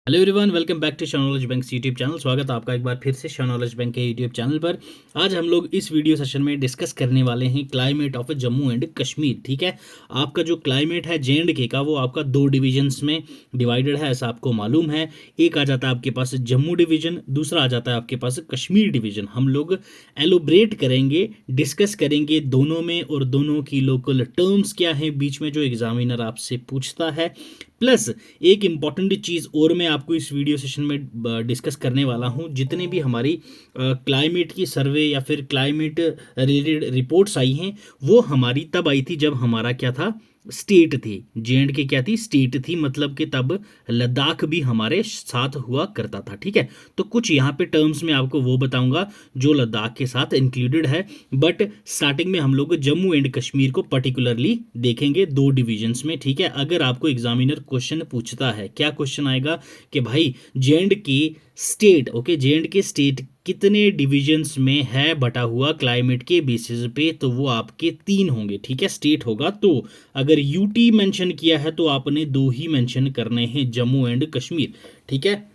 Hello everyone, welcome back to knowledge bank YouTube channel. स्वागत है आपका एक बार फिर से नॉलेज बैंक के यूट्यूब चैनल पर। आज हम लोग इस वीडियो सेशन में डिस्कस करने वाले हैं climate of Jammu and Kashmir. ठीक है, आपका जो क्लाइमेट है जे.एंड.के का, वो आपका दो डिविजन्स में डिवाइडेड है, ऐसा आपको मालूम है। एक आ जाता है आपके पास जम्मू डिवीजन, दूसरा आ जाता है आपके पास कश्मीर डिवीजन। हम लोग एलोब्रेट करेंगे, डिस्कस करेंगे दोनों में, और दोनों की लोकल टर्म्स क्या हैं बीच में जो एग्जामिनर आपसे पूछता है। प्लस एक इम्पॉर्टेंट चीज़ और मैं आपको इस वीडियो सेशन में डिस्कस करने वाला हूं। जितने भी हमारी क्लाइमेट की सर्वे या फिर क्लाइमेट रिलेटेड रिपोर्ट्स आई हैं, वो हमारी तब आई थी जब हमारा क्या था, स्टेट थी। जे.एंड.के क्या थी, स्टेट थी। मतलब कि तब लद्दाख भी हमारे साथ हुआ करता था। ठीक है, तो कुछ यहाँ पे टर्म्स में आपको वो बताऊंगा जो लद्दाख के साथ इंक्लूडेड है। बट स्टार्टिंग में हम लोग जम्मू एंड कश्मीर को पर्टिकुलरली देखेंगे दो डिविजन्स में। ठीक है, अगर आपको एग्जामिनर क्वेश्चन पूछता है, क्या क्वेश्चन आएगा कि भाई J&K state, okay, J&K state कितने डिविजन्स में है बटा हुआ क्लाइमेट के बेसिस पे, तो वो आपके तीन होंगे। ठीक है, स्टेट होगा तो अगर यूटी मेंशन किया है तो आपने दो ही मेंशन करने हैं, जम्मू एंड कश्मीर। ठीक है,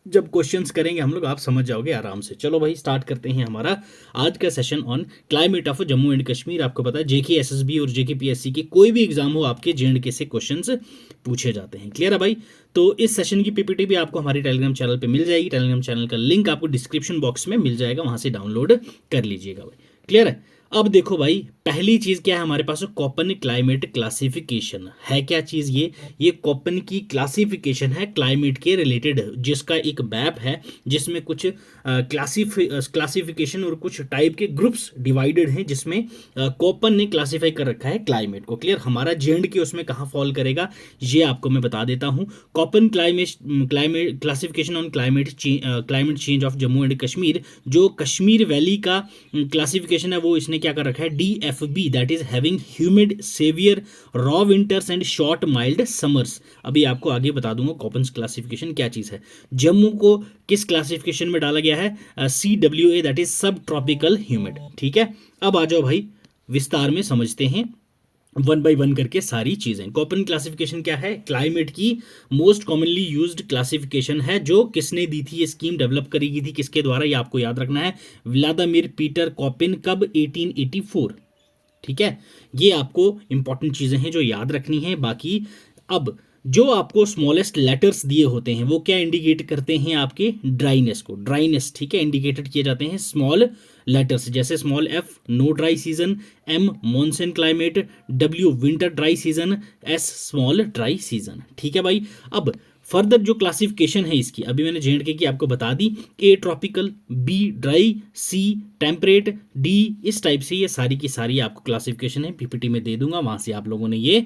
जब क्वेश्चंस करेंगे हम लोग आप समझ जाओगे आराम से। चलो भाई, स्टार्ट करते हैं हमारा आज का session on climate of Jammu and Kashmir. आपको पता है जेके एसएसबी और जेके पीएससी के कोई भी एग्जाम हो, आपके जे.एंड.के से क्वेश्चंस पूछे जाते हैं। क्लियर है भाई? तो इस सेशन की पीपीटी भी आपको हमारे टेलीग्राम चैनल पे मिल जाएगी। टेलीग्राम चैनल का लिंक आपको डिस्क्रिप्शन बॉक्स में मिल जाएगा, वहां से डाउनलोड कर लीजिएगा भाई। क्लियर है? अब देखो भाई, पहली चीज क्या है हमारे पास, कोपन क्लाइमेट क्लासिफिकेशन है। क्या चीज ये कोपन की क्लासिफिकेशन है क्लाइमेट के रिलेटेड, जिसका एक मैप है जिसमें कुछ क्लासिफिकेशन और कुछ टाइप के ग्रुप्स डिवाइडेड हैं, जिसमें कोपन ने क्लासिफाई कर रखा है क्लाइमेट को। क्लियर? हमारा जे.एंड.के उसमें कहाँ फॉल करेगा ये आपको मैं बता देता हूँ। Köppen climate classification on climate change of Jammu and Kashmir, जो कश्मीर वैली का क्लासिफिकेशन है, वो इसने क्या कर रखा है, DFB, that is having humid severe raw winters and short mild summers. अभी आपको आगे बता दूंगा कॉपन्स क्लासिफिकेशन क्या चीज है। जम्मू को किस क्लासिफिकेशन में डाला गया है, CWA, दैट इज सब ट्रॉपिकल ह्यूमिड। ठीक है, अब आ जाओ भाई, विस्तार में समझते हैं वन बाय वन करके सारी चीजें। कोपन क्लासिफिकेशन क्या है, क्लाइमेट की मोस्ट कॉमनली यूज्ड क्लासिफिकेशन है। जो किसने दी थी, ये स्कीम डेवलप करी गई थी किसके द्वारा, ये आपको याद रखना है, व्लादिमीर पीटर कोपिन। कब? 1884। ठीक है, ये आपको इंपॉर्टेंट चीजें हैं जो याद रखनी है। बाकी अब जो आपको स्मॉलेस्ट लेटर्स दिए होते हैं वो क्या इंडिकेट करते हैं, आपके ड्राइनेस को। ड्राइनेस, ठीक है, इंडिकेटेड किए जाते हैं स्मॉल लेटर्स, जैसे small F no dry season, M monsoon climate, W winter dry season, S small dry season. ठीक है भाई, अब फर्दर जो क्लासिफिकेशन है इसकी, अभी मैंने जे.एंड.के की आपको बता दी। A tropical, B dry, C temperate, D इस टाइप से ये सारी की सारी आपको क्लासिफिकेशन है, पीपीटी में दे दूंगा, वहां से आप लोगों ने ये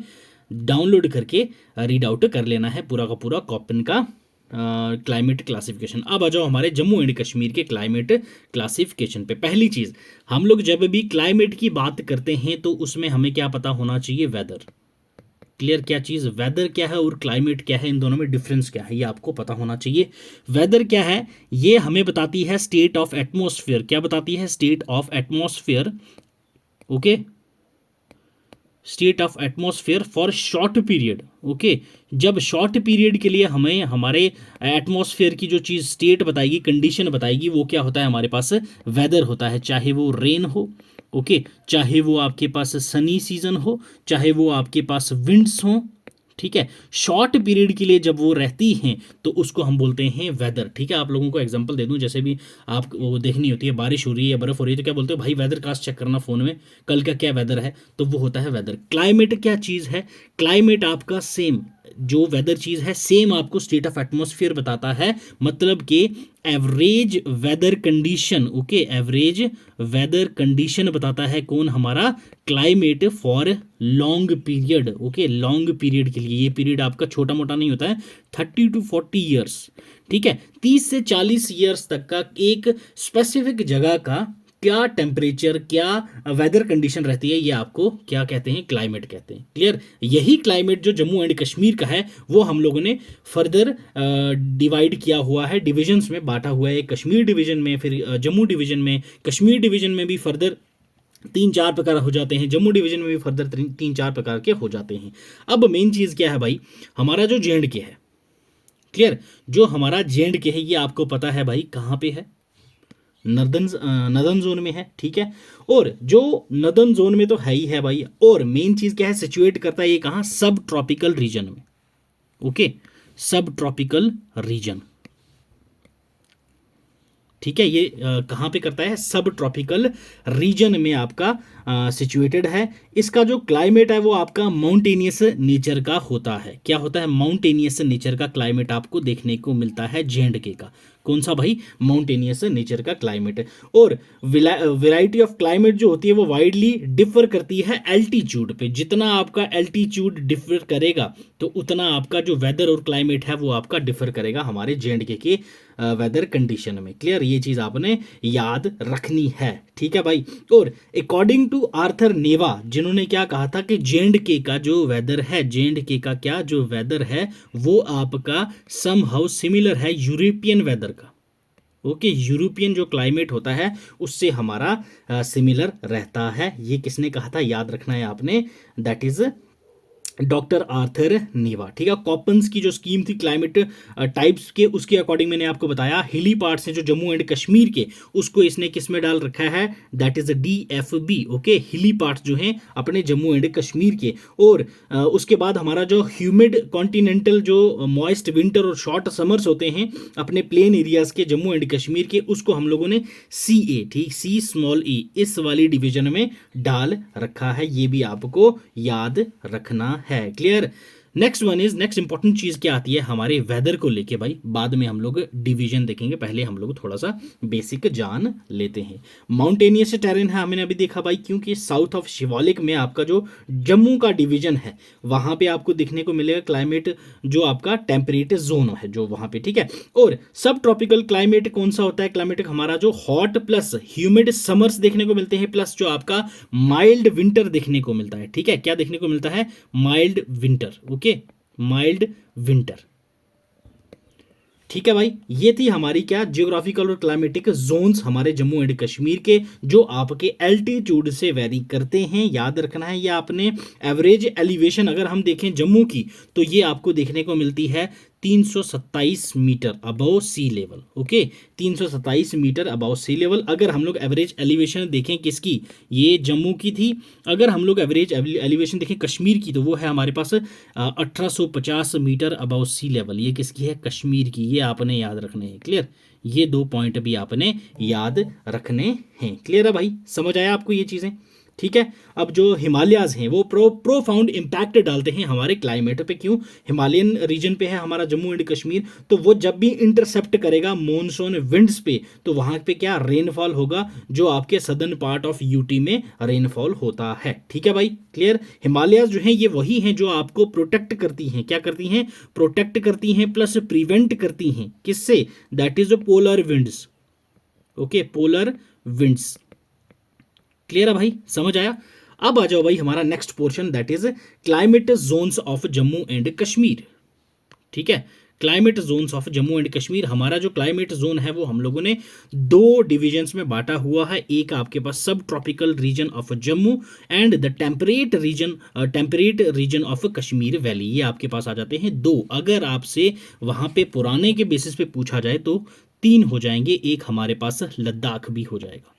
डाउनलोड करके रीड आउट कर लेना है पूरा का पूरा कोपन का क्लाइमेट क्लासिफिकेशन। अब आ जाओ हमारे जम्मू एंड कश्मीर के क्लाइमेट क्लासिफिकेशन पे। पहली चीज, हम लोग जब भी क्लाइमेट की बात करते हैं तो उसमें हमें क्या पता होना चाहिए, वेदर। क्लियर? क्या चीज, वेदर क्या है और क्लाइमेट क्या है, इन दोनों में डिफरेंस क्या है, ये आपको पता होना चाहिए। वेदर क्या है, ये हमें बताती है स्टेट ऑफ एटमोस्फेयर। क्या बताती है, state of atmosphere. Okay, state of atmosphere for short period. Okay, जब शॉर्ट पीरियड के लिए हमें हमारे एटमॉस्फेयर की जो चीज़ स्टेट बताएगी, कंडीशन बताएगी, वो क्या होता है, हमारे पास वेदर होता है। चाहे वो रेन हो, ओके, चाहे वो आपके पास सनी सीजन हो, चाहे वो आपके पास विंड्स हो। ठीक है, शॉर्ट पीरियड के लिए जब वो रहती हैं तो उसको हम बोलते हैं वेदर। ठीक है, आप लोगों को एग्जांपल दे दूं, जैसे भी आप वो देखनी होती है, बारिश हो रही है या बर्फ हो रही है, तो क्या बोलते हो भाई, वेदर कास्ट चेक करना फोन में, कल का क्या वेदर है, तो वो होता है वेदर। क्लाइमेट क्या चीज़ है, क्लाइमेट आपका सेम, जो वेदर चीज़ है सेम आपको स्टेट ऑफ एटमॉस्फेयर बताता है। मतलब कि average weather condition, okay, average weather condition बताता है कौन, हमारा climate for long period. Okay, long period के लिए, ये पीरियड आपका छोटा मोटा नहीं होता है, 30 to 40 ईयर्स। ठीक है, 30 से 40 ईयर्स तक का एक स्पेसिफिक जगह का क्या टेम्परेचर, क्या वेदर कंडीशन रहती है, ये आपको क्या कहते हैं, क्लाइमेट कहते हैं। क्लियर? यही क्लाइमेट जो जम्मू एंड कश्मीर का है वो हम लोगों ने फर्दर डिवाइड किया हुआ है, डिविजन्स में बांटा हुआ है। कश्मीर डिवीजन में, फिर जम्मू डिवीजन में, कश्मीर डिवीजन में भी फर्दर 3-4 प्रकार हो जाते हैं, जम्मू डिवीजन में भी फर्दर 3-4 प्रकार के हो जाते हैं। अब मेन चीज़ क्या है भाई, हमारा जो जे.एंड.के है, क्लियर। जो हमारा J&K है ये आपको पता है भाई कहाँ पे है, नदर्न जोन में है, ठीक है। और जो नदर्न जोन में तो है ही है भाई, और मेन चीज क्या है, सिचुएट करता है ये कहाँ, सब ट्रॉपिकल रीजन में। ओके, सब ट्रॉपिकल रीजन, ठीक है। ये कहाँ पे करता है, सब ट्रॉपिकल रीजन में आपका सिचुएटेड है। इसका जो क्लाइमेट है वो आपका माउंटेनियस नेचर का होता है। क्या होता है, माउंटेनियस नेचर का क्लाइमेट आपको देखने को मिलता है J&K का। कौन सा भाई, माउंटेनियस नेचर का क्लाइमेट है। और वैरायटी ऑफ क्लाइमेट जो होती है वो वाइडली डिफर करती है एल्टीट्यूड पे। जितना आपका एल्टीट्यूड डिफर करेगा तो उतना आपका जो वेदर और क्लाइमेट है वो आपका डिफर करेगा हमारे J&K के वेदर कंडीशन में। क्लियर, ये चीज़ आपने याद रखनी है, ठीक है भाई। और अकॉर्डिंग टू आर्थर नेवा, जिन्होंने क्या कहा था कि J&K का जो वेदर है, J&K का क्या जो वेदर है वो आपका समहाउ सिमिलर है यूरोपियन वेदर का। ओके, यूरोपियन जो क्लाइमेट होता है उससे हमारा सिमिलर रहता है। ये किसने कहा था, याद रखना है आपने, दैट इज डॉक्टर आर्थर नेवा, ठीक है। कॉपन्स की जो स्कीम थी क्लाइमेट टाइप्स के, उसके अकॉर्डिंग मैंने आपको बताया हिली पार्ट्स हैं जो जम्मू एंड कश्मीर के, उसको इसने किस में डाल रखा है, दैट इज DFB। ओके, हिली पार्ट्स जो हैं अपने जम्मू एंड कश्मीर के। और उसके बाद हमारा जो ह्यूमिड कॉन्टिनेंटल जो मॉइस्ट विंटर और शॉर्ट समर्स होते हैं अपने प्लेन एरियाज के जम्मू एंड कश्मीर के, उसको हम लोगों ने CA, ठीक, C इस वाली डिवीजन में डाल रखा है। ये भी आपको याद रखना है। Clear. Next one is, next important चीज क्या आती है हमारे वेदर को लेके भाई, बाद में हम लोग डिवीजन देखेंगे, पहले हम लोग थोड़ा सा बेसिक जान लेते हैं। माउंटेनियस टेरेन है, हमने अभी देखा भाई, क्योंकि साउथ ऑफ शिवालिक में आपका जो जम्मू का डिवीजन है वहां पे आपको देखने को मिलेगा क्लाइमेट जो आपका टेम्परेट जोन है जो वहां पे, ठीक है। और सब ट्रॉपिकल क्लाइमेट कौन सा होता है, क्लाइमेट हमारा जो हॉट प्लस ह्यूमिड समर्स देखने को मिलते हैं, प्लस जो आपका माइल्ड विंटर देखने को मिलता है, ठीक है। क्या देखने को मिलता है, mild winter. Okay, mild winter, ठीक है भाई। ये थी हमारी क्या, जियोग्राफिकल और क्लाइमेटिक जोन्स हमारे जम्मू एंड कश्मीर के, जो आपके एल्टीट्यूड से वेरी करते हैं। याद रखना है, ये आपने एवरेज एलिवेशन अगर हम देखें जम्मू की तो ये आपको देखने को मिलती है 327 metre above sea level. Okay, 327 metre above sea level. अगर हम लोग एवरेज एलिवेशन देखें किसकी, ये जम्मू की थी। अगर हम लोग एवरेज एलिवेशन देखें कश्मीर की तो वो है हमारे पास 1850 मीटर अबव सी लेवल। ये किसकी है, कश्मीर की। ये आपने याद रखने हैं। क्लियर, ये 2 पॉइंट भी आपने याद रखने हैं। क्लियर है भाई, समझ आया आपको ये चीज़ें, ठीक है। अब जो हिमालयाज हैं वो प्रोफाउंड इम्पैक्ट डालते हैं हमारे क्लाइमेट पे। क्यों, हिमालयन रीजन पे है हमारा जम्मू एंड कश्मीर, तो वो जब भी इंटरसेप्ट करेगा मॉनसून विंड्स पे तो वहां पे क्या रेनफॉल होगा, जो आपके सदर्न पार्ट ऑफ यूटी में रेनफॉल होता है, ठीक है भाई। क्लियर, हिमालयाज जो हैं ये वही हैं जो आपको प्रोटेक्ट करती हैं। क्या करती हैं, प्रोटेक्ट करती हैं प्लस प्रिवेंट करती हैं, किससे, that is polar winds. Okay, polar winds. Clear है भाई, समझ आया। अब आ जाओ भाई हमारा next portion, that is climate zones of Jammu and Kashmir, ठीक है। Climate zones of Jammu and Kashmir, हमारा जो क्लाइमेट जोन है वो हम लोगों ने 2 डिविजन्स में बांटा हुआ है। एक आपके पास सब tropical region of Jammu and the temperate region of Kashmir valley. ये आपके पास आ जाते हैं 2। अगर आपसे वहां पे पुराने के बेसिस पे पूछा जाए तो 3 हो जाएंगे, एक हमारे पास लद्दाख भी हो जाएगा।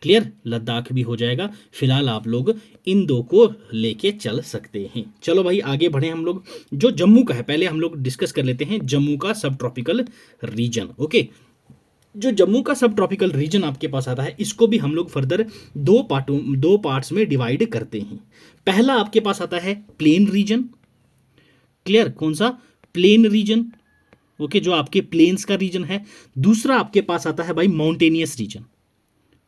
क्लियर, लद्दाख भी हो जाएगा। फिलहाल आप लोग इन 2 को लेके चल सकते हैं। चलो भाई आगे बढ़े हम लोग। जो जम्मू का है पहले हम लोग डिस्कस कर लेते हैं, जम्मू का सब ट्रॉपिकल रीजन। ओके, जो जम्मू का सब ट्रॉपिकल रीजन आपके पास आता है इसको भी हम लोग फर्दर 2 पार्ट्स में डिवाइड करते हैं। पहला आपके पास आता है प्लेन रीजन। क्लियर, कौन सा, प्लेन रीजन। ओके, जो आपके प्लेन्स का रीजन है। दूसरा आपके पास आता है भाई mountainous region.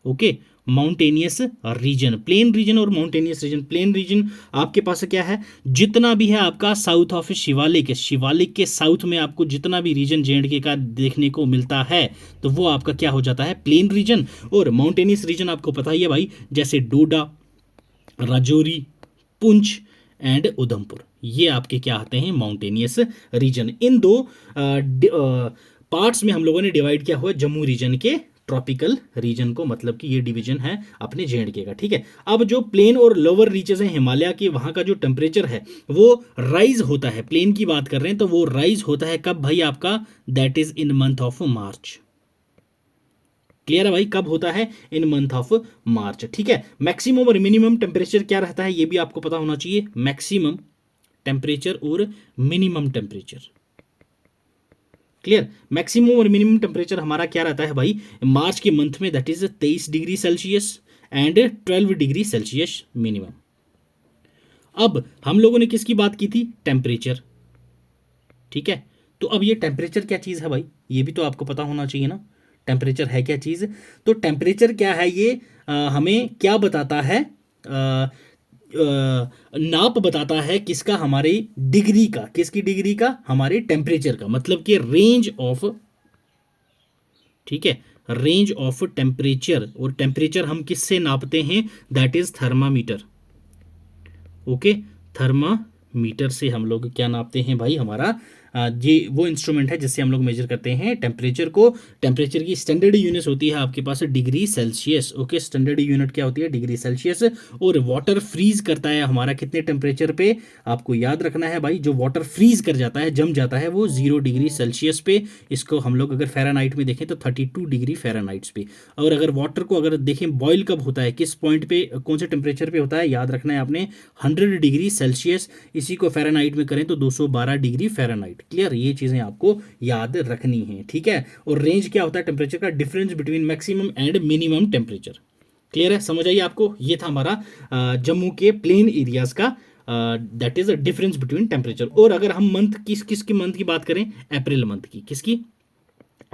Okay, mountainous region, plain region और माउंटेनियस रीजन। प्लेन रीजन आपके पास क्या है, जितना भी है आपका साउथ ऑफ शिवालिक, शिवालिक के साउथ में आपको जितना भी रीजन J&K का देखने को मिलता है तो वो आपका क्या हो जाता है, प्लेन रीजन। और माउंटेनियस रीजन आपको पता ही है भाई, जैसे डोडा, राजौरी, पुंछ एंड उधमपुर, ये आपके क्या आते हैं, माउंटेनियस रीजन। इन 2 पार्ट्स में हम लोगों ने डिवाइड किया हुआ जम्मू रीजन के ट्रॉपिकल रीजन को, मतलब कि ये डिवीजन है अपने J&K का, ठीक है। अब जो प्लेन और लोअर रीचेस हैं हिमालय के, वहाँ का जो टेम्परेचर है वो राइज होता है, प्लेन की बात कर रहे हैं तो वो राइज होता है कब भाई आपका, that is in month of March. Clear है भाई, कब होता है, इन मंथ ऑफ मार्च, ठीक है। मैक्सिमम और मिनिमम टेम्परेचर क्या रहता है ये भी आपको पता होना चाहिए, मैक्सिमम टेम्परेचर और मिनिमम टेम्परेचर। क्लियर, मैक्सिमम और मिनिमम टेम्परेचर हमारा क्या रहता है भाई मार्च के मंथ में, that is 23 degree Celsius and 12 degree Celsius minimum. अब हम लोगों ने किसकी बात की थी, टेम्परेचर, ठीक है। तो अब ये टेम्परेचर क्या चीज़ है भाई, ये भी तो आपको पता होना चाहिए ना, टेम्परेचर है क्या चीज़। तो टेम्परेचर क्या है ये, हमें क्या बताता है, नाप बताता है किसका, हमारी डिग्री का, किसकी डिग्री का, हमारे टेम्परेचर का, मतलब कि रेंज ऑफ, ठीक है, रेंज ऑफ टेम्परेचर। और टेम्परेचर हम किससे नापते हैं, that is thermometer. Okay, thermometer से हम लोग क्या नापते हैं भाई, हमारा ये वो इंस्ट्रूमेंट है जिससे हम लोग मेजर करते हैं टेम्परेचर को। टेम्परेचर की स्टैंडर्ड यूनिट होती है आपके पास degree Celsius. Okay, standard unit क्या होती है, डिग्री सेल्सियस। और वाटर फ्रीज करता है हमारा कितने टेम्परेचर पे, आपको याद रखना है भाई, जो वाटर फ्रीज कर जाता है, जम जाता है, वो 0 डिग्री सेल्सियस पे। इसको हम लोग अगर फ़ारेनहाइट में देखें तो 32 डिग्री फ़ारेनहाइट पे। और अगर वाटर को अगर देखें बॉयल कब होता है, किस पॉइंट पे, कौन से टेम्परेचर पे होता है, याद रखना है आपने 100 डिग्री सेल्सियस। इसी को फ़ारेनहाइट में करें तो 212 डिग्री फ़ारेनहाइट। क्लियर, ये चीज़ें आपको याद रखनी है, ठीक है। और रेंज क्या होता है टेम्परेचर का, difference between maximum and minimum temperature. Clear है, समझ आइए आपको। ये था हमारा जम्मू के प्लेन एरियाज का, that is a difference between temperature. और अगर हम मंथ किसकी मंथ की बात करें, अप्रैल मंथ की, किसकी,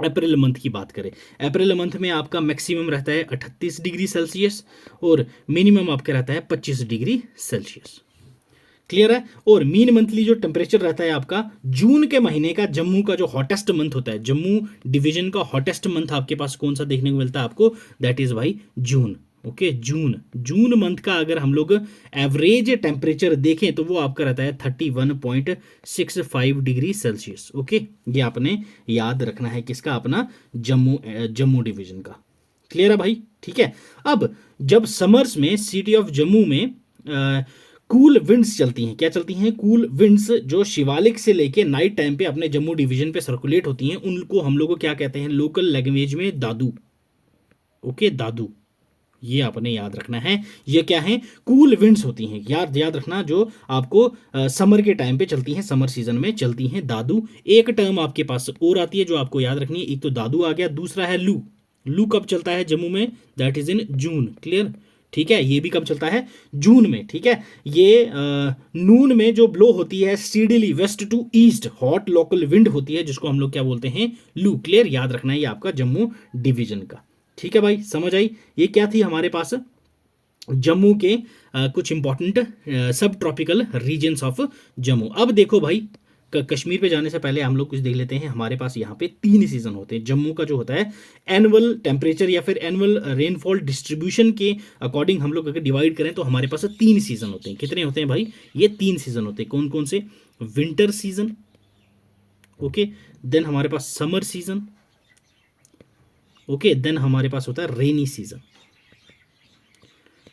अप्रैल मंथ की बात करें, अप्रैल मंथ में आपका मैक्सिमम रहता है 38 डिग्री सेल्सियस और मिनिमम आपका रहता है 25 डिग्री सेल्सियस। क्लियर है। और मीन मंथली जो टेम्परेचर रहता है आपका जून के महीने का, जम्मू का जो हॉटेस्ट मंथ होता है, जम्मू डिवीजन का हॉटेस्ट मंथ आपके पास कौन सा देखने को मिलता है आपको, दैट इज भाई जून। ओके, जून मंथ का अगर हम लोग एवरेज टेम्परेचर देखें तो वो आपका रहता है 31.65 डिग्री सेल्सियस। ओके, ये आपने याद रखना है किसका, अपना जम्मू डिवीजन का। क्लियर है भाई, ठीक है। अब जब समर्स में सिटी ऑफ जम्मू में कूल विंड्स चलती हैं, क्या चलती हैं, कूल विंड्स, जो शिवालिक से लेके नाइट टाइम पे अपने जम्मू डिवीजन पे सर्कुलेट होती हैं, उनको हम लोग को क्या कहते हैं, लोकल लैंग्वेज में दादू। ओके, दादू, ये आपने याद रखना है। ये क्या है, कूल विंड्स होती हैं, याद रखना, जो आपको समर के टाइम पे चलती हैं, समर सीजन में चलती हैं, दादू। एक टर्म आपके पास और आती है जो आपको याद रखनी है, एक तो दादू आ गया, दूसरा है लू। लू कब चलता है जम्मू में, that is in June. Clear, ठीक है, ये भी कब चलता है, जून में, ठीक है। ये नून में जो ब्लो होती है steadily west to east, hot local wind होती है, जिसको हम लोग क्या बोलते हैं, लू। क्लियर, याद रखना है ये आपका जम्मू डिवीजन का, ठीक है भाई, समझ आई। ये क्या थी हमारे पास जम्मू के कुछ इंपॉर्टेंट सब ट्रॉपिकल रीजन्स ऑफ जम्मू। अब देखो भाई, कश्मीर पे जाने से पहले हम लोग कुछ देख लेते हैं। हमारे पास यहाँ पे 3 सीजन होते हैं। जम्मू का जो होता है एनुअल टेम्परेचर या फिर एनुअल रेनफॉल डिस्ट्रीब्यूशन के अकॉर्डिंग हम लोग अगर डिवाइड करें तो हमारे पास 3 सीजन होते हैं। कितने होते हैं भाई, ये 3 सीजन होते हैं। कौन कौन से, विंटर सीजन, ओके, देन हमारे पास समर सीजन, ओके, देन हमारे पास होता है रेनी सीजन।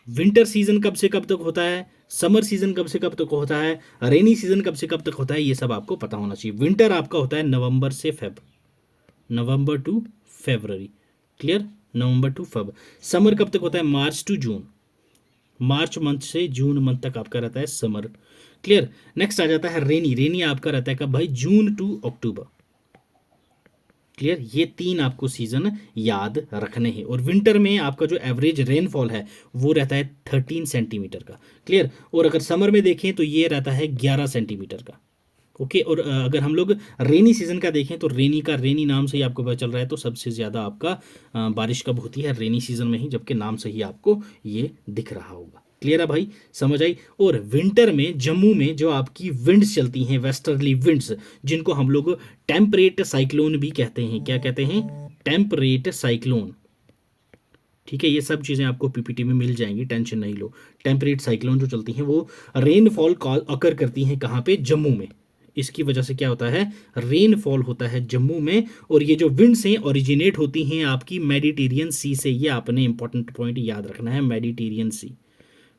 विंटर सीजन कब से कब तक होता है, समर सीजन कब से कब तक होता है, रेनी सीजन कब से कब तक होता है, ये सब आपको पता होना चाहिए। विंटर आपका होता है नवंबर से Feb, November to February. Clear, November to Feb. Summer कब तक होता है, March to June, March month से जून मंथ तक आपका रहता है समर। क्लियर, नेक्स्ट आ जाता है रेनी। रेनी आपका रहता है कब भाई, जून टू अक्टूबर। क्लियर, ये 3 आपको सीजन याद रखने हैं। और विंटर में आपका जो एवरेज रेनफॉल है वो रहता है 13 सेंटीमीटर का। क्लियर, और अगर समर में देखें तो ये रहता है 11 सेंटीमीटर का। ओके, और अगर हम लोग रेनी सीजन का देखें तो रेनी का, रेनी नाम से ही आपको पता चल रहा है, तो सबसे ज़्यादा आपका बारिश कब होती है, रेनी सीजन में ही, जबकि नाम से ही आपको ये दिख रहा होगा। क्लियर है भाई, समझ आई। और विंटर में जम्मू में जो आपकी विंड्स चलती हैं, वेस्टर्ली विंड्स, जिनको हम लोग टेम्परेट साइक्लोन भी कहते हैं। क्या कहते हैं, टेम्परेट साइक्लोन। ठीक है, ये सब चीज़ें आपको पीपीटी में मिल जाएंगी, टेंशन नहीं लो। टेम्परेट साइक्लोन जो चलती हैं वो रेनफॉल अकर करती हैं कहाँ पे, जम्मू में। इसकी वजह से क्या होता है, रेनफॉल होता है जम्मू में। और ये जो विंड्स हैं ओरिजिनेट होती हैं आपकी मेडिटेरियन सी से, ये आपने इंपॉर्टेंट पॉइंट याद रखना है, मेडिटेरियन सी,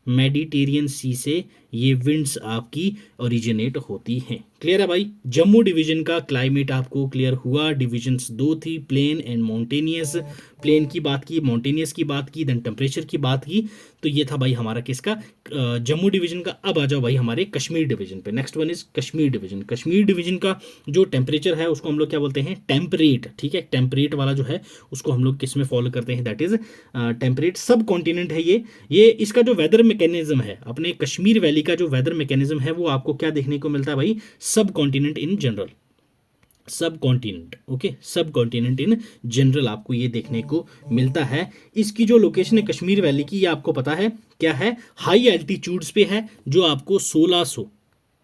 मेडिटेरियन सी से ये विंड्स आपकी ओरिजिनेट होती हैं। क्लियर है भाई। जम्मू डिवीजन का क्लाइमेट आपको क्लियर हुआ। डिविजन्स दो थी, प्लेन एंड माउंटेनियस। प्लेन की बात की, माउंटेनियस की बात की, देन टेम्परेचर की बात की। तो ये था भाई हमारा किसका, जम्मू डिवीजन का। अब आ जाओ भाई हमारे कश्मीर डिवीजन पे। Next one is Kashmir division. Kashmir division का जो टेम्परेचर है उसको हम लोग क्या बोलते हैं, टेम्परेट। ठीक है, टेम्परेट वाला जो है उसको हम लोग किस में फॉलो करते हैं, दैट इज टेम्परेट। सब कॉन्टिनेंट है ये इसका जो वेदर मैकेनिज्म है, अपने कश्मीर वैली का जो वेदर मैकेनिज्म है वो आपको क्या देखने को मिलता है भाई, सब कॉन्टिनेंट इन जनरल, सब कॉन्टिनेंट। ओके, सब कॉन्टिनेंट इन जनरल आपको ये देखने को मिलता है। इसकी जो लोकेशन है कश्मीर वैली की, ये आपको पता है क्या है, हाई एल्टीट्यूड्स पे है, जो आपको 1600,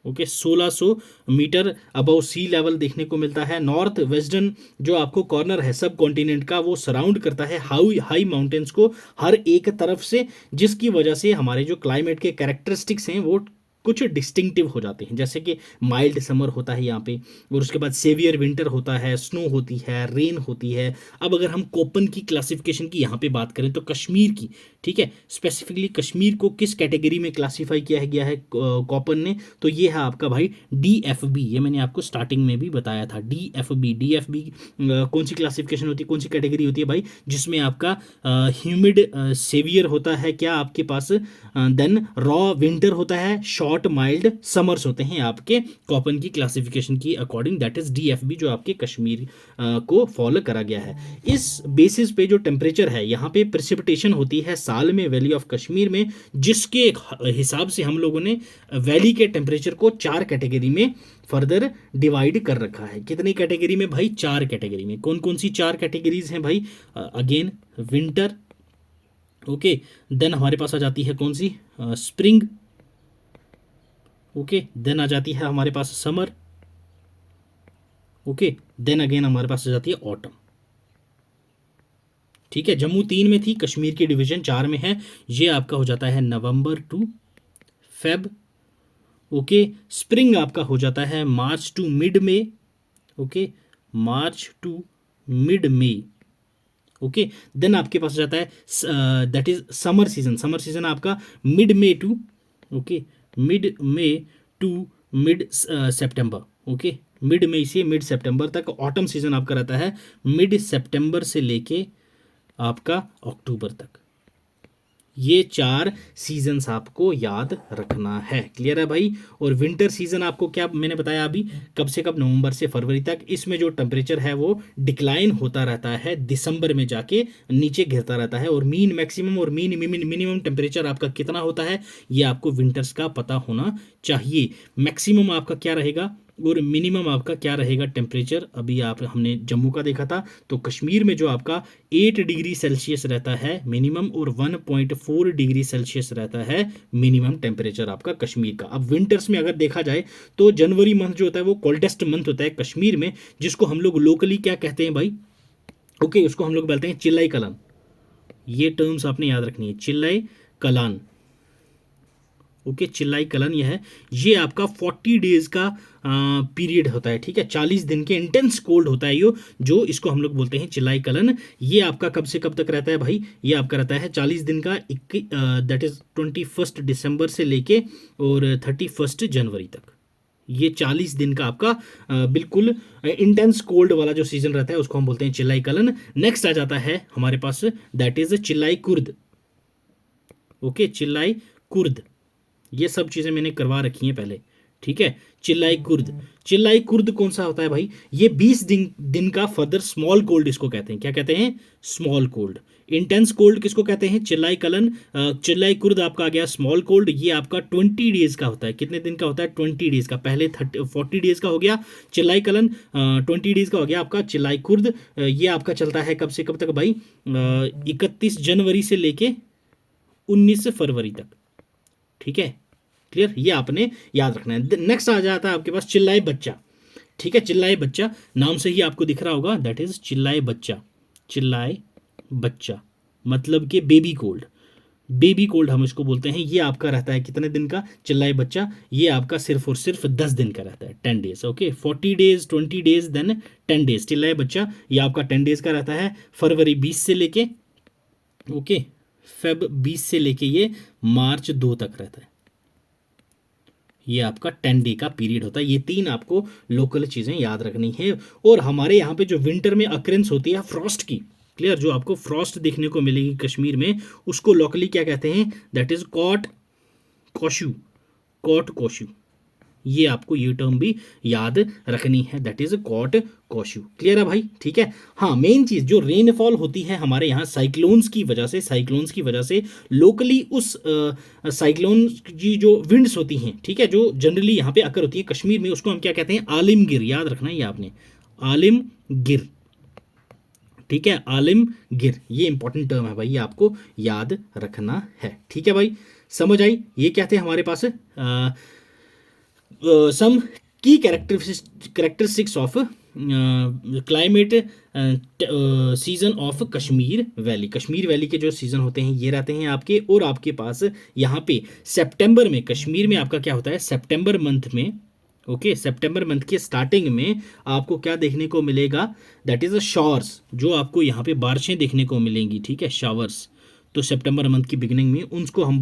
okay 1600 metre above sea level देखने को मिलता है। नॉर्थ वेस्टर्न जो आपको कॉर्नर है सब कॉन्टिनेंट का, वो सराउंड करता है हाई माउंटेन्स को हर एक तरफ से, जिसकी वजह से हमारे जो क्लाइमेट के कैरेक्टरिस्टिक्स हैं वो कुछ डिस्टिंक्टिव हो जाते हैं। जैसे कि माइल्ड समर होता है यहाँ पे, और उसके बाद सेवियर विंटर होता है, स्नो होती है, रेन होती है। अब अगर हम कोपन की क्लासिफिकेशन की यहाँ पे बात करें तो कश्मीर की, ठीक है, स्पेसिफिकली कश्मीर को किस कैटेगरी में क्लासीफाई किया गया है कोपन ने, तो ये है आपका भाई DFB। ये मैंने आपको स्टार्टिंग में भी बताया था, DFB। DFB कौन सी क्लासिफिकेशन होती है, कौन सी कैटेगरी होती है भाई, जिसमें आपका ह्यूमिड सेवियर होता है क्या आपके पास, देन रॉ विंटर होता है, शॉर्ट माइल्ड समर्स होते हैं आपके कोपन की क्लासिफिकेशन की अकॉर्डिंग, दैट इज DFB, जो आपके कश्मीर को फॉलो करा गया है। इस बेसिस पे जो टेम्परेचर है यहाँ पे प्रेसिपिटेशन होती है साल में वैली ऑफ कश्मीर में, जिसके हिसाब से हम लोगों ने वैली के टेम्परेचर को 4 कैटेगरी में फर्दर डिवाइड कर रखा है। कितनी कैटेगरी में भाई, 4 कैटेगरी में। कौन कौन सी 4 कैटेगरीज हैं भाई, अगेन विंटर, ओके, देन हमारे पास आ जाती है कौन सी, स्प्रिंग, ओके, देन आ जाती है हमारे पास समर, ओके, देन अगेन हमारे पास आ जाती है ऑटम। ठीक है, जम्मू 3 में थी, कश्मीर की डिवीजन 4 में है। ये आपका हो जाता है November to Feb, okay. Spring आपका हो जाता है मार्च टू मिड में, ओके, मार्च टू मिड में, ओके। देन आपके पास जाता है that is summer season. Summer season आपका mid May to, okay, mid May to mid September, okay, mid मई से मिड सितंबर तक। ऑटम सीजन आपका रहता है मिड सितंबर से लेके आपका अक्टूबर तक। ये 4 सीजन्स आपको याद रखना है। क्लियर है भाई। और विंटर सीजन आपको क्या मैंने बताया अभी, कब से कब, नवंबर से फरवरी तक। इसमें जो टेम्परेचर है वो डिक्लाइन होता रहता है, दिसंबर में जाके नीचे गिरता रहता है। और मीन मैक्सिमम और मिनिमम टेम्परेचर आपका कितना होता है, ये आपको विंटर्स का पता होना चाहिए। मैक्सिमम आपका क्या रहेगा और मिनिमम आपका क्या रहेगा टेम्परेचर, अभी आप हमने जम्मू का देखा था। तो कश्मीर में जो आपका 8 डिग्री सेल्सियस रहता है मिनिमम, और 1.4 डिग्री सेल्सियस रहता है मिनिमम टेम्परेचर आपका कश्मीर का। अब विंटर्स में अगर देखा जाए तो जनवरी मंथ जो होता है वो कोल्डेस्ट मंथ होता है कश्मीर में, जिसको हम लोग लोकली क्या कहते हैं भाई, ओके, उसको हम लोग बोलते हैं चिल्लाई कलान। ये टर्म्स आपने याद रखनी है, चिल्लाई कलान, ओके, चिल्लाई कलन यह है। ये आपका 40 डेज का पीरियड होता है, ठीक है, 40 दिन के इंटेंस कोल्ड होता है ये, जो इसको हम लोग बोलते हैं चिल्लाई कलन। ये आपका कब से कब तक रहता है भाई, ये आपका रहता है 40 दिन का, दैट इज 21 दिसंबर से लेके और 31 जनवरी तक। ये 40 दिन का आपका बिल्कुल इंटेंस कोल्ड वाला जो सीजन रहता है उसको हम बोलते हैं चिल्लाई कलन। नेक्स्ट आ जाता है हमारे पास, दैट इज चिल्लाई कुर्द, ओके, चिल्लाई कुर्द। ये सब चीज़ें मैंने करवा रखी हैं पहले, ठीक है। चिल्लाई कुर्द, चिल्लाई कुर्द कौन सा होता है भाई, ये 20 दिन का फर्दर स्मॉल कोल्ड इसको कहते हैं। क्या कहते हैं, स्मॉल कोल्ड। इंटेंस कोल्ड किसको कहते हैं, चिल्लाई कलन। चिल्लाई कुर्द आपका आ गया स्मॉल कोल्ड। ये आपका 20 डेज का होता है। कितने दिन का होता है, 20 डेज का। पहले 40 डेज का हो गया चिल्लाई कलन, 20 डेज का हो गया आपका चिल्लाई कुर्द। ये आपका चलता है कब से कब तक भाई, 31 जनवरी से लेके 19 फरवरी तक, ठीक है, क्लियर। ये आपने याद रखना है। नेक्स्ट आ जाता है आपके पास चिल्लाए बच्चा, ठीक है। चिल्लाए बच्चा नाम से ही आपको दिख रहा होगा, दैट इज चिल्लाए बच्चा। चिल्लाए बच्चा मतलब कि बेबी कोल्ड। बेबी कोल्ड हम इसको बोलते हैं। ये आपका रहता है कितने दिन का चिल्लाए बच्चा, ये आपका सिर्फ और सिर्फ 10 दिन का रहता है, 10 days. Okay, 40 days, 20 days, then 10 days. चिल्लाए बच्चा ये आपका 10 डेज का रहता है। फरवरी 20 से लेके, ओके, फेब 20 से लेके ये मार्च 2 तक रहता है। ये आपका 10 डे का पीरियड होता है। ये 3 आपको लोकल चीज़ें याद रखनी है। और हमारे यहाँ पे जो विंटर में अक्रेंस होती है फ्रॉस्ट की, क्लियर, जो आपको फ्रॉस्ट देखने को मिलेगी कश्मीर में, उसको लोकली क्या कहते हैं, दैट इज कॉट कोशु, कॉट कोशु। ये आपको ये टर्म भी याद रखनी है, दैट इज कॉट कोशु। क्लियर है भाई, ठीक है। हाँ, मेन चीज जो रेनफॉल होती है हमारे यहाँ साइक्लोन्स की वजह से, साइक्लोन्स की वजह से लोकली उस साइक्लोन की जो विंड्स होती हैं, ठीक है, जो जनरली यहाँ पे अकर होती है कश्मीर में, उसको हम क्या कहते हैं, आलिमगिर। याद रखना है ये आपने, आलिमगिर, ठीक है, आलिमगिर। ये इंपॉर्टेंट टर्म है भाई, ये आपको याद रखना है, ठीक है भाई। समझ आई। ये क्या थे हमारे पास सम की characteristics of climate season of Kashmir valley. Kashmir valley के जो सीजन होते हैं ये रहते हैं आपके। और आपके पास यहाँ पे सितंबर में कश्मीर में आपका क्या होता है, सितंबर मंथ में, ओके, सितंबर मंथ के स्टार्टिंग में आपको क्या देखने को मिलेगा, दैट इज अ शॉर्स, जो आपको यहाँ पे बारिशें देखने को मिलेंगी, ठीक है, शावर्स। तो सितंबर मंथ की बिगिनिंग में उनको हम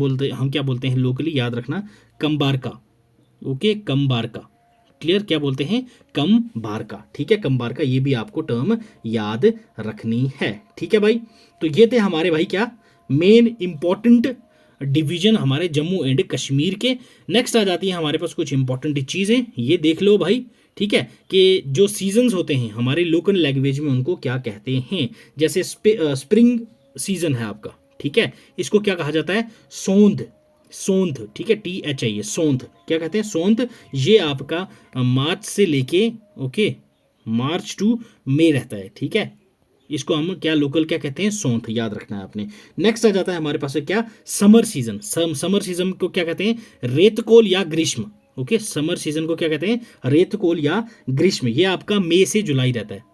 क्या बोलते हैं लोकली, याद रखना, कम्बारका। ओके, कम्बारका। क्लियर, क्या बोलते हैं, कम्बारका, ठीक है, कम्बारका। ये भी आपको टर्म याद रखनी है, ठीक है भाई। तो ये थे हमारे भाई क्या मेन इंपॉर्टेंट डिवीजन हमारे जम्मू एंड कश्मीर के। नेक्स्ट आ जाती है हमारे पास कुछ इंपॉर्टेंट चीज़ें, ये देख लो भाई, ठीक है, कि जो सीजन्स होते हैं हमारे लोकल लैंग्वेज में उनको क्या कहते हैं। जैसे स्प्रिंग सीजन है आपका, ठीक है, इसको क्या कहा जाता है, सोंध, सोंध, ठीक है, THI, सोंध, क्या कहते हैं, सोंध। ये आपका मार्च से लेके, ओके, मार्च टू मई रहता है, ठीक है। इसको हम क्या लोकल क्या कहते हैं, सोंध, याद रखना है आपने। नेक्स्ट आ जाता है हमारे पास क्या, समर सीजन। समर सीजन को क्या कहते हैं, रेतकोल या ग्रीष्म। ओके, समर सीजन को क्या कहते हैं, रेतकोल या ग्रीष्म। ये आपका मई से जुलाई रहता है।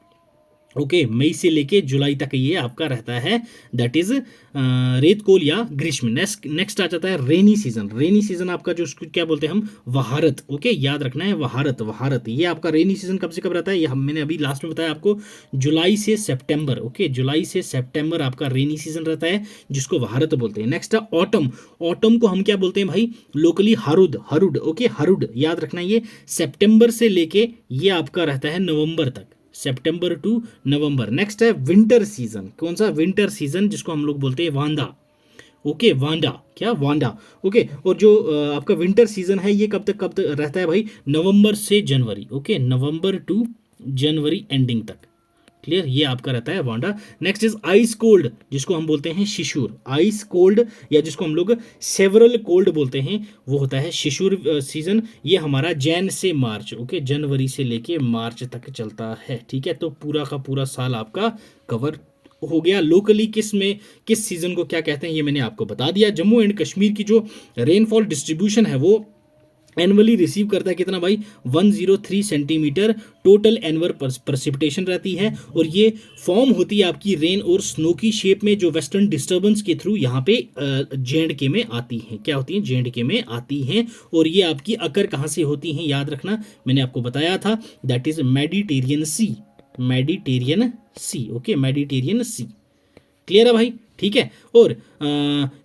ओके, मई से लेके जुलाई तक ये आपका रहता है, दैट इज रेतकोल या ग्रीष्म। नेक्स्ट आ जाता है रेनी सीजन। रेनी सीजन आपका जो उसको क्या बोलते हैं हम, वहारत। ओके, याद रखना है, वहारत, वहारत। ये आपका रेनी सीजन कब से कब रहता है, ये मैंने अभी लास्ट में बताया आपको, जुलाई से सितंबर। ओके, जुलाई से सितंबर आपका रेनी सीजन रहता है, जिसको वहारत बोलते हैं। नेक्स्ट है ऑटम। ऑटम को हम क्या बोलते हैं भाई, लोकली हरुड, हरुड। ओके, हरुड, याद रखना है, ये सितंबर से लेके ये आपका रहता है नवंबर तक, सितंबर टू नवंबर। नेक्स्ट है विंटर सीजन। कौन सा, विंटर सीजन, जिसको हम लोग बोलते हैं वांदा। ओके, वांडा, क्या, वांडा। ओके, और जो आपका विंटर सीजन है ये कब तक रहता है भाई, नवंबर से जनवरी। Okay, November to January ending तक। क्लियर, ये आपका रहता है वांडा। नेक्स्ट इज आइस कोल्ड, जिसको हम बोलते हैं शिशुर। आइस कोल्ड, या जिसको हम लोग सेवरल कोल्ड बोलते हैं, वो होता है शिशुर सीजन। ये हमारा जैन से मार्च, ओके, जनवरी से लेके मार्च तक चलता है, ठीक है। तो पूरा का पूरा साल आपका कवर हो गया। लोकली किस सीजन को क्या कहते हैं ये मैंने आपको बता दिया। जम्मू एंड कश्मीर की जो रेनफॉल डिस्ट्रीब्यूशन है वो एनुअली रिसीव करता है कितना भाई, 103 सेंटीमीटर टोटल एनुअल प्रेसिपिटेशन रहती है। और ये फॉर्म होती है आपकी रेन और स्नो की शेप में, जो वेस्टर्न डिस्टर्बेंस के थ्रू यहाँ पे JNK में आती हैं। क्या होती हैं, JNK में आती हैं। और ये आपकी अकर कहाँ से होती हैं, याद रखना, मैंने आपको बताया था, that is Mediterranean sea, Mediterranean sea. Okay, Mediterranean sea. Clear है भाई, ठीक है। और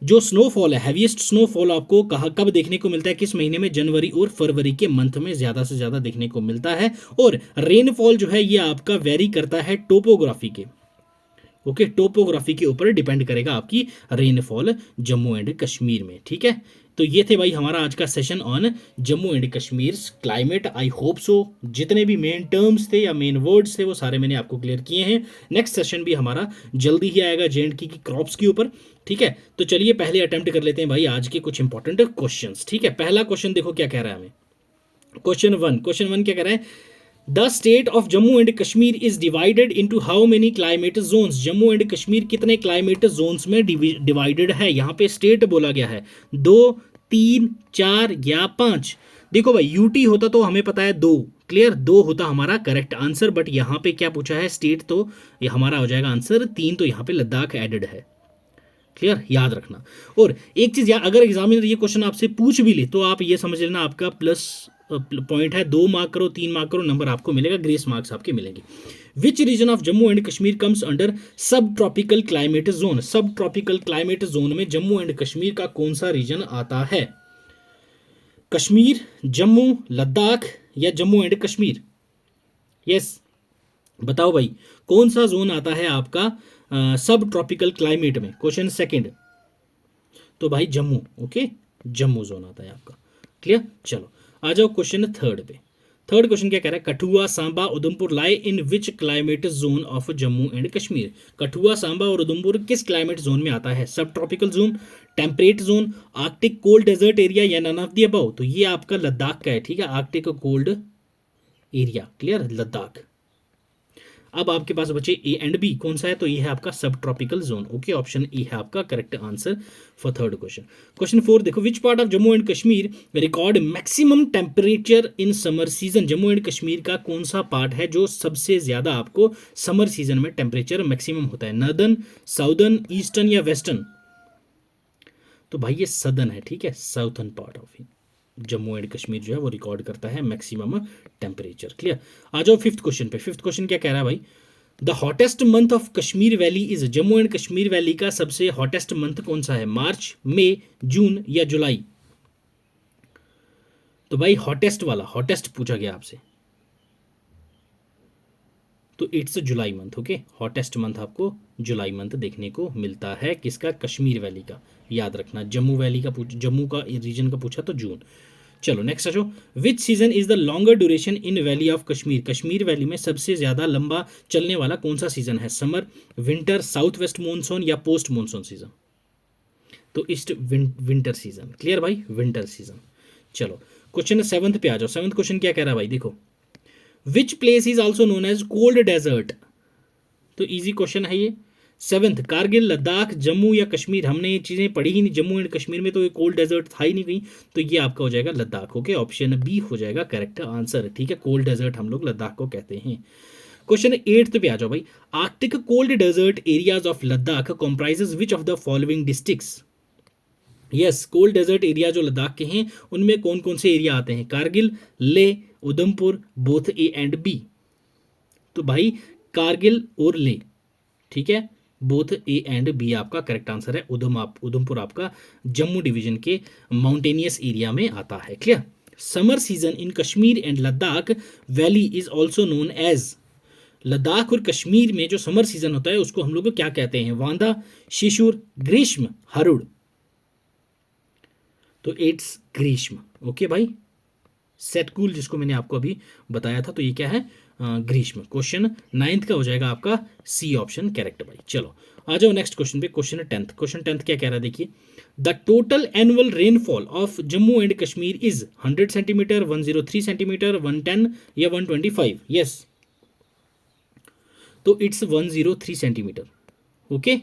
जो स्नोफॉल है, हैवीएस्ट स्नोफॉल आपको कब देखने को मिलता है, किस महीने में, जनवरी और फरवरी के मंथ में ज़्यादा से ज़्यादा देखने को मिलता है। और रेनफॉल जो है ये आपका वेरी करता है टोपोग्राफी के, ओके, टोपोग्राफी के ऊपर डिपेंड करेगा आपकी रेनफॉल जम्मू एंड कश्मीर में, ठीक है। तो ये थे भाई हमारा आज का session on Jammu and Kashmir climate. I hope so जितने भी मेन टर्म्स थे या मेन वर्ड्स थे वो सारे मैंने आपको क्लियर किए हैं। नेक्स्ट सेशन भी हमारा जल्दी ही आएगा JNK की क्रॉप्स के ऊपर, ठीक है। तो चलिए पहले अटेम्प्ट कर लेते हैं भाई आज के कुछ इंपॉर्टेंट क्वेश्चंस, ठीक है। पहला क्वेश्चन देखो क्या कह रहा है हमें, क्वेश्चन वन क्या कह रहा है, the state of Jammu and Kashmir is divided into how many climate zones. Jammu and Kashmir कितने क्लाइमेट जोन्स में डिवाइडेड है। यहाँ पे स्टेट बोला गया है 2, 3, 4 या 5। देखो भाई UT होता तो हमें पता है 2, क्लियर, 2 होता हमारा करेक्ट आंसर। बट यहाँ पे क्या पूछा है स्टेट, तो ये हमारा हो जाएगा आंसर 3, तो यहाँ पे लद्दाख एडेड है। क्लियर, याद रखना। और एक चीज़ यार, अगर एग्जामिनर ये क्वेश्चन आपसे पूछ भी ले तो आप ये समझ लेना आपका प्लस पॉइंट है, 2 मार्क करो 3 मार्क करो, नंबर आपको मिलेगा, ग्रेस मार्क्स आपके मिलेंगे। Which region of Jammu and Kashmir comes under sub tropical climate zone? सब ट्रॉपिकल क्लाइमेट जोन में जम्मू एंड कश्मीर का कौन सा रीजन आता है? कश्मीर, जम्मू, लद्दाख या जम्मू एंड कश्मीर? यस, बताओ भाई, कौन सा जोन आता है आपका सब ट्रॉपिकल क्लाइमेट में? क्वेश्चन सेकंड, तो भाई जम्मू। ओके, जम्मू जोन आता है आपका। क्लियर, चलो आ जाओ क्वेश्चन थर्ड पे। थर्ड क्वेश्चन क्या कह रहा है? Kathua, Samba, Udhampur lie in which climate zone of Jammu and Kashmir? Kathua, Samba और उधमपुर किस क्लाइमेट जोन में आता है? Subtropical zone, temperate zone, arctic cold desert area या नन ऑफ द अबव? तो ये आपका लद्दाख का है, ठीक है, arctic cold area. Clear, Ladakh. अब आपके पास बचे ए एंड बी, कौन सा है? तो ये है आपका सब tropical zone. Okay, option A है आपका correct answer for third question. Question 4 देखो, which part of Jammu and Kashmir record maximum temperature in summer season? Jammu and Kashmir का कौन सा पार्ट है जो सबसे ज्यादा आपको समर सीजन में टेम्परेचर मैक्सिमम होता है? नॉर्दर्न, साउदर्न, ईस्टर्न या वेस्टर्न? तो भाई ये सदर्न है, ठीक है, southern part of Jammu and Kashmir जो है वो रिकॉर्ड करता है मैक्सिमम टेम्परेचर। क्लियर, आ जाओ फिफ्थ क्वेश्चन पे। फिफ्थ क्वेश्चन क्या कह रहा है भाई? The hottest month of Kashmir valley is? Jammu and Kashmir valley का सबसे हॉटेस्ट मंथ कौन सा है? मार्च, मई, जून या जुलाई? तो भाई हॉटेस्ट वाला, हॉटेस्ट पूछा गया आपसे, तो it's July month. Okay, hottest month आपको जुलाई मंथ देखने को मिलता है, किसका? कश्मीर वैली का। याद रखना, जम्मू वैली का जम्मू का रीजन का पूछा तो जून। चलो नेक्स्ट आ जाओ, विच season is the longer duration in valley of Kashmir? Kashmir valley में सबसे ज्यादा लंबा चलने वाला कौन सा सीजन है? Summer, winter, south west monsoon या पोस्ट मानसून सीजन? तो ईस्ट विंटर सीजन। क्लियर भाई, विंटर सीजन। चलो क्वेश्चन 7 पे आ जाओ। 7th क्वेश्चन क्या कह रहा है भाई? देखो, which place is also known as cold desert? तो इजी क्वेश्चन है ये। 7th, कारगिल, लद्दाख, जम्मू या कश्मीर? हमने ये चीज़ें पढ़ी ही नहीं, जम्मू एंड कश्मीर में तो ये कोल्ड डेजर्ट था ही नहीं कहीं, तो ये आपका हो जाएगा लद्दाख। ओके, ऑप्शन बी हो जाएगा करेक्ट आंसर, ठीक है, कोल्ड डेजर्ट हम लोग लद्दाख को कहते हैं। क्वेश्चन 8 पे आ जाओ भाई, arctic cold desert areas of Ladakh comprises which of the following districts? Yes, cold desert area जो लद्दाख के हैं उनमें कौन कौन से एरिया आते हैं? Kargil, Leh, Udhampur, both A and B? तो भाई कारगिल और ले, ठीक है, बोथ ए एंड बी आपका करेक्ट आंसर है। उधमपुर आपका जम्मू डिवीजन के माउंटेनियस एरिया में आता है। Clear, summer season in Kashmir and Ladakh valley is also known as? Ladakh और कश्मीर में जो समर सीजन होता है उसको हम लोग क्या कहते हैं? वांदा, शिशुर, ग्रीष्म, हरुड़? तो इट्स ग्रीष्म। ओके भाई, सेटकूल जिसको मैंने आपको अभी बताया था, तो ये क्या है? ग्रीष्म। क्वेश्चन 9th का हो जाएगा आपका सी ऑप्शन करेक्ट भाई। चलो आ जाओ नेक्स्ट क्वेश्चन पे। क्वेश्चन 10th, क्वेश्चन 10th क्या कह रहा है? देखिए, the total annual rainfall of Jammu and Kashmir is 100 centimetre, 103 centimetre, 110 या 125? यस, तो इट्स 103 सेंटीमीटर। ओके,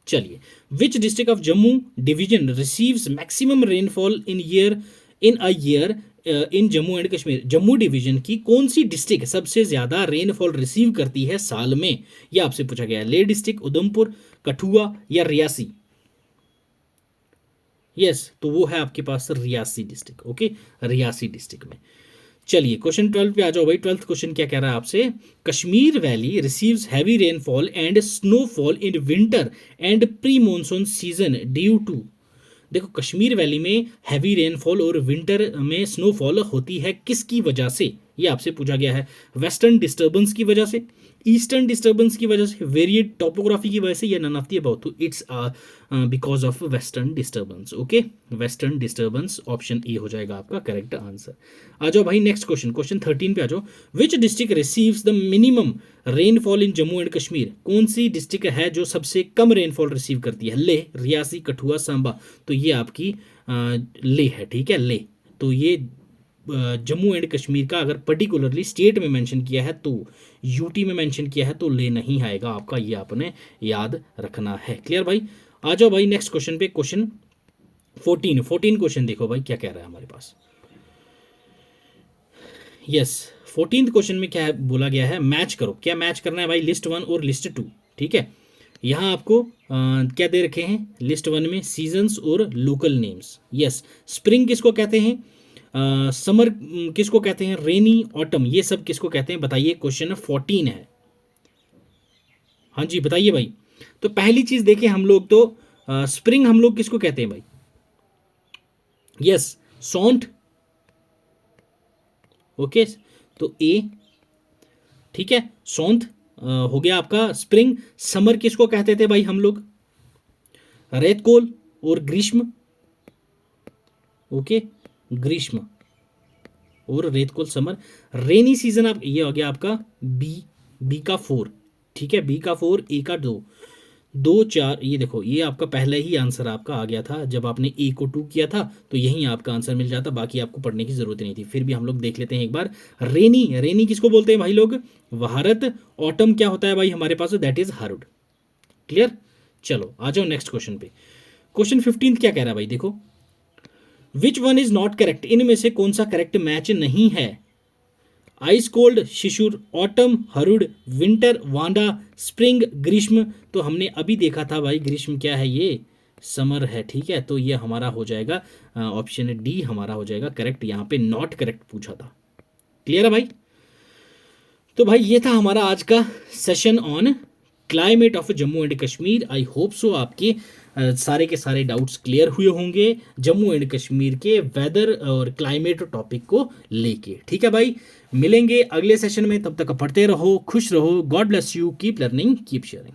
चलिए, which district of Jammu division receives maximum rainfall in a year in Jammu and Kashmir? Jammu division की कौन सी डिस्ट्रिक्ट सबसे ज्यादा रेनफॉल रिसीव करती है साल में? यह आपसे पूछा गया है। ले डिस्ट्रिक्ट, उधमपुर, कठुआ या रियासी? यस, तो वो है आपके पास Reasi district. Okay, Reasi district में। चलिए क्वेश्चन 12 पे आ जाओ भाई। 12th क्वेश्चन क्या कह रहा है आपसे? Kashmir valley receives heavy rainfall and snowfall in winter and pre monsoon season due to? देखो, कश्मीर वैली में हैवी रेनफॉल और विंटर में स्नोफॉल होती है किसकी वजह से? ये आपसे पूछा गया है। वेस्टर्न डिस्टर्बेंस की वजह से, ईस्टर्न डिस्टर्बेंस की वजह से, वेरिएट टोपोग्राफी की वजह से, या नन ऑफ द अबव? तो it's because of western disturbance. Okay, western disturbance, option A हो जाएगा आपका करेक्ट आंसर। आ जाओ भाई नेक्स्ट क्वेश्चन, क्वेश्चन 13 पे आ जाओ। Which district receives the minimum rainfall in Jammu and Kashmir? कौन सी डिस्ट्रिक्ट है जो सबसे कम रेनफॉल रिसीव करती है? ले, रियासी, कठुआ, सांबा? तो ये आपकी ले है, ठीक है, ले। तो ये जम्मू एंड कश्मीर का अगर पर्टिकुलरली स्टेट में मेंशन किया है तो, यूटी में मेंशन किया है तो ले नहीं आएगा आपका, ये आपने याद रखना है। क्लियर भाई, आ जाओ भाई नेक्स्ट क्वेश्चन पे। क्वेश्चन 14 क्वेश्चन देखो भाई क्या कह रहा है हमारे पास। यस, 14th क्वेश्चन में क्या बोला गया है? मैच करो। क्या मैच करना है भाई? लिस्ट 1 और लिस्ट 2, ठीक है, यहाँ आपको क्या दे रखे हैं लिस्ट वन में, सीजन्स और लोकल नेम्स। यस, स्प्रिंग किसको कहते हैं, समर किसको कहते हैं, रेनी, ऑटम, ये सब किसको कहते हैं बताइए। क्वेश्चन 14 है। हाँ जी बताइए भाई। तो पहली चीज देखें हम लोग तो स्प्रिंग हम लोग किसको कहते हैं भाई। यस, सौंठ। ओके, तो ए, ठीक है, सौंठ हो गया आपका स्प्रिंग। समर किसको कहते थे भाई हम लोग, रेतकोल और ग्रीष्म। ओके, ग्रीष्म और रेतकोल समर। रेनी सीजन आप, ये हो गया आपका बी, बी का 4, ठीक है, बी का 4, ए का 2, 2 4, ये देखो ये आपका पहले ही आंसर आपका आ गया था जब आपने ए को 2 किया था, तो यहीं आपका आंसर मिल जाता, बाकी आपको पढ़ने की जरूरत नहीं थी। फिर भी हम लोग देख लेते हैं एक बार। रेनी, रेनी किसको बोलते हैं भाई लोग, वहारत। ऑटम क्या होता है भाई हमारे पास, दैट इज हारुड। क्लियर। चलो आ जाओ नेक्स्ट क्वेश्चन पे। क्वेश्चन 15 क्या कह रहा है भाई, देखो, which one is not correct, इनमें से कौन सा करेक्ट मैच नहीं है। आइस कोल्ड, शिशुर, ऑटम, हरुड, विंटर, वांडा, स्प्रिंग, ग्रीष्म। तो हमने अभी देखा था भाई ग्रीष्म क्या है, ये समर है, ठीक है, तो ये हमारा हो जाएगा ऑप्शन डी हमारा हो जाएगा करेक्ट, यहाँ पे नॉट करेक्ट पूछा था। क्लियर है भाई। तो भाई ये था हमारा आज का session on climate of Jammu and Kashmir. I hope so आपके सारे के सारे डाउट्स क्लियर हुए होंगे जम्मू एंड कश्मीर के वेदर और क्लाइमेट टॉपिक को लेके। ठीक है भाई, मिलेंगे अगले सेशन में, तब तक पढ़ते रहो, खुश रहो, God bless you, keep learning, keep sharing.